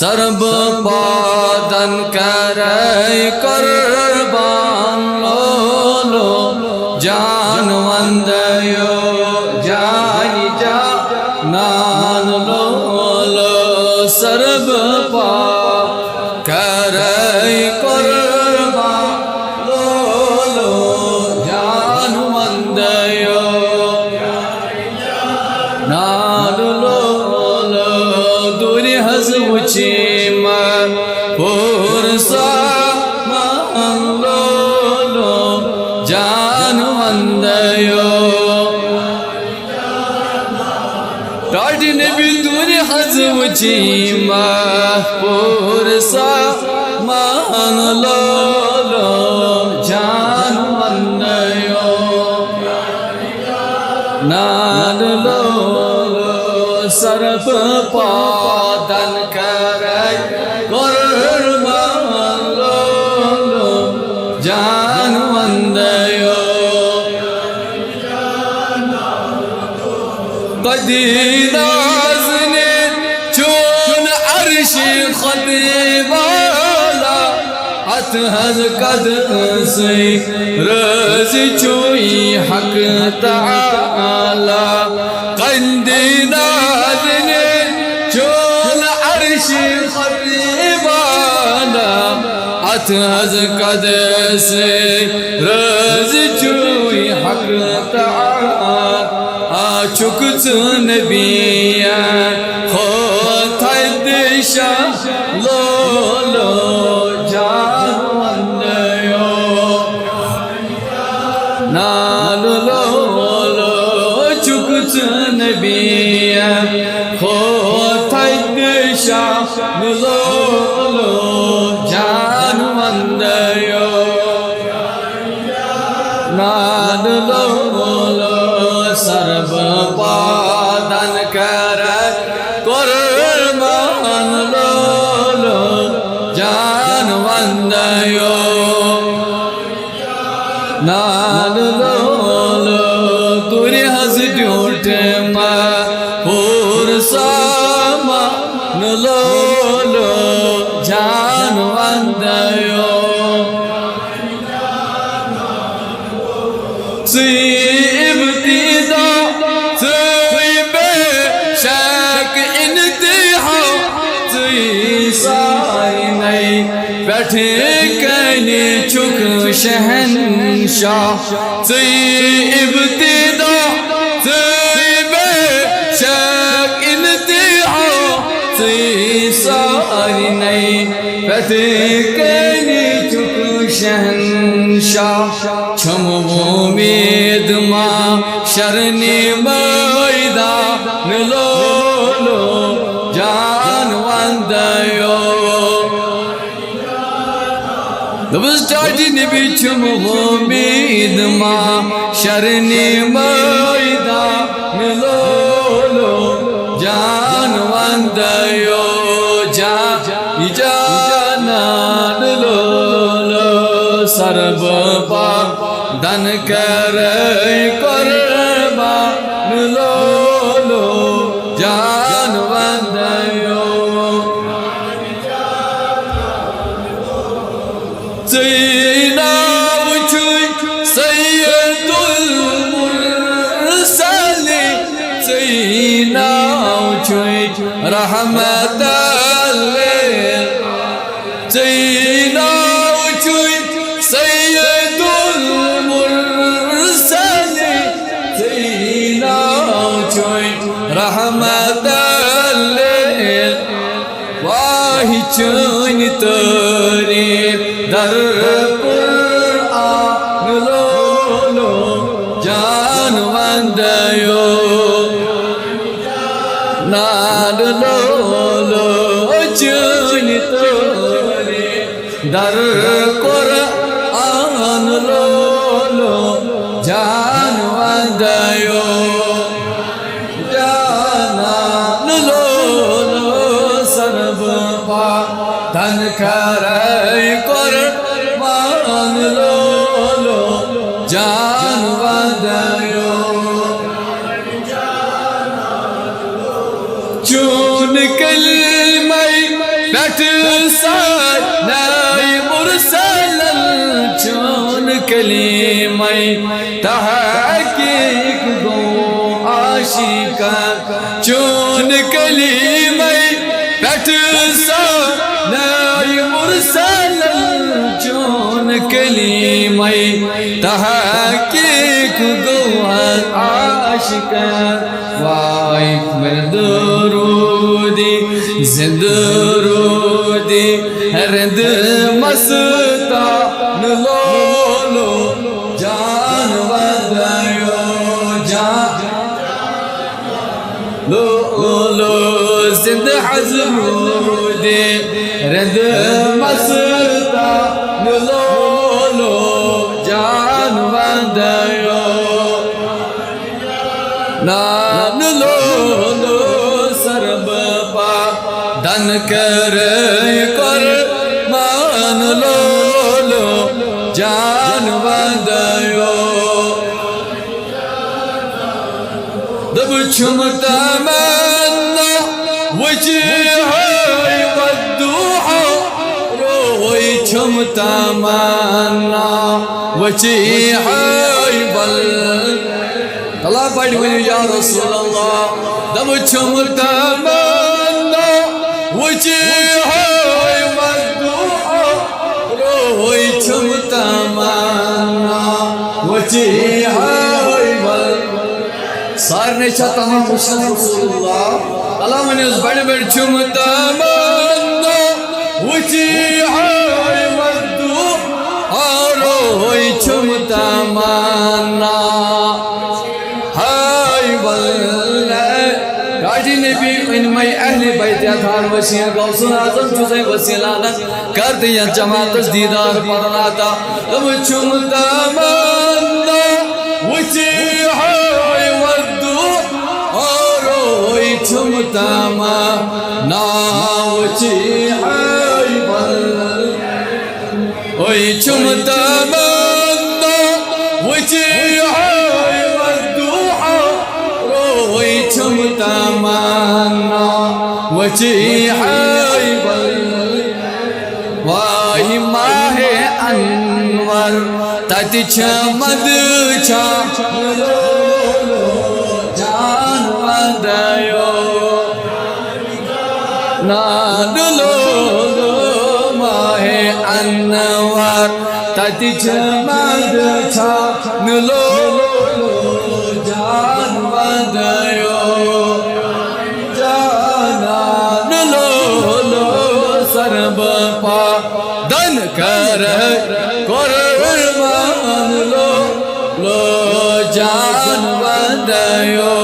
SERB पादन करे कुर्बान लो जान वंदयो जानी जान लो सर्ब पाद करे कुर्बान लो जान वंदयो नान लो दूरी हज़मुची पुरसा मान लो जान वंदयो टाड़ी ने भी दूरी हज़मुची पुरसा मान लो जान वंदयो नान लो सर्व पादन करे कुर्बान लो जान वंदयो कदीदास ने चून अर्श खतीबाला हथ हज कद से रज चुई हक ताला कदीदास ने चून अर्श खतीबाला हथ हज कद से रज चुई हक ताला चुकत नबिया हो दिशा लो जान वंदयो नाल लो चुकत नबिया हो दिशा लो जान वंदयो नाल लो सर्व पादन करे कुर्बान लो जान वंदयो नान लो तुरी हज ड्यूट पुरसा मान लो जान वंदयो बैठे कने चुक शहनशाह इब्तिदा बेशक इंतहा सारी नहीं बैठे कने चुक शहनशाह छम उम्मीद माँ शरनी मैदान लो जान वंदयो चाची ने बिछम उम्मीद माँ शरनी मैदान लो जान वंदयो जान लो सर्व पादन करे कुर्बान लो जान वंदयो रहमत सैयदुल मुरसलीन रहमत वाहि चुन तोरे दर कुर्आन लो जान वंदयो नान लो चुन तोरे दर कुर्आन लो जान वंदयो जान लो सर्व पादन करे कुर्बान लो जान वंदयो चून कलमै पट साई मुरसलन चुन कलीमई तहकीक गो आशिका चुन कलीमई पट साई मुरसलन चुन कलीमई तहकीक गो आशिका वाई मदरूदी जिंदरूदी रद मस्ता लो जान वदायो लो जिंद हजरूदी रद मस्ता लो जान वदायो नान लो सरब पा दन कर मान लो जान वदायो दब छुमता मन्ना वजह वद्दुहा रोई छुमता मन्ना वजह बल अल्लाह पढ़ बन या रसूल अल्लाह दब छुमता मन्ना वजह वद्दुहा रोई छुमता मन्ना वजह बल सारने तमाम मुस्लिम रसूलुल्लाह अल्लाह मने उस बड़े बड़े छुमता मन्ना वजह वद्दुहा रोई छुमता मन्ना गाजी ने भी इनमें अहले बैत अथार वसील गौसुल आज़म चुसे वसीलाना करते हैं जमात दीदार पढ़नाता तब छुमता मन्ना वजह वद्दुहा रोई छुमता मन्ना वजह ओई छुमता मन्ना वजह छुमता मन्ना वजह वाही माहे अनवर तत छमद छा जान वदायो नान लो माहे अनवर तत छमद छा लो जान वदायो सरब पा दन कर कुर्बान लो जान वदायो